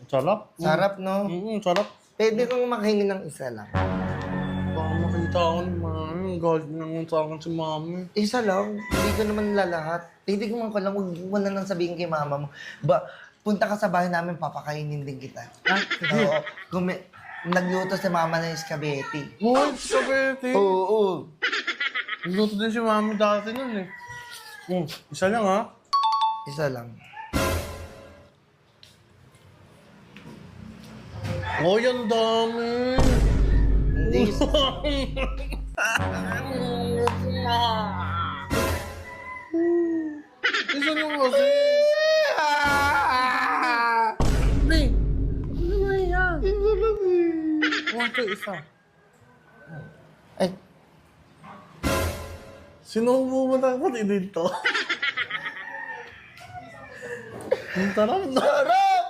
Sarap. Sarap, no? Sarap. Pwede kong makahingi ng isa lang. Baka makita ako ni mami. Galit naman sa akin si mami. Isa lang, hindi ko naman lalahat. Titignan ko lang, huwag mo na lang sabihin kay mama mo. Punta ka sa bahay namin, papakainin din kita. Ha? Oo. Nagluto si mama ng spaghetti. Uy, spaghetti. Oo. Nagluto din si mami dati nun eh. Isa lang ha. Isa lang. Oh, yan dami. Hindi. Isa lang kasi. Hindi. Ano ba yan? Isa lang eh. One, two, isa. Ay, Sinubo mo na pati dito. Ang sarap na. sarap!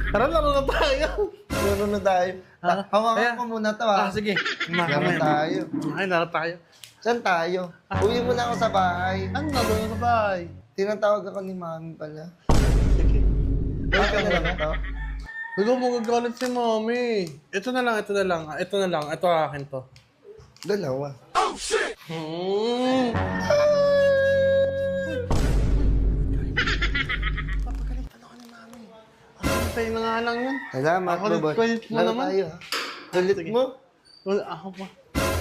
Tara, laro na tayo. Laro na tayo. Ah, Hawakan ayan. ko muna to ah. Sige. Laro tayo. Ay, laro tayo. Saan tayo? Uwi mo na ako sa bahay. Ano na doon sa bahay? Tinatawag ako ni mami pala. Sige. Okay na lang to. Huwag mo magagalit si mami. Ito na lang, ito na lang. Ito na lang. Ito akin to. Dalawa. Papagalitan ako ni mami. Ano tayo na nga lang yan? Salamat, Ako, Bobot. kulit mo Laro naman. tayo ah. Kulit Sige. mo? Wala ako pa.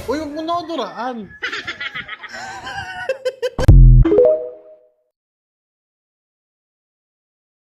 Uy, huwag mo na ako duraan.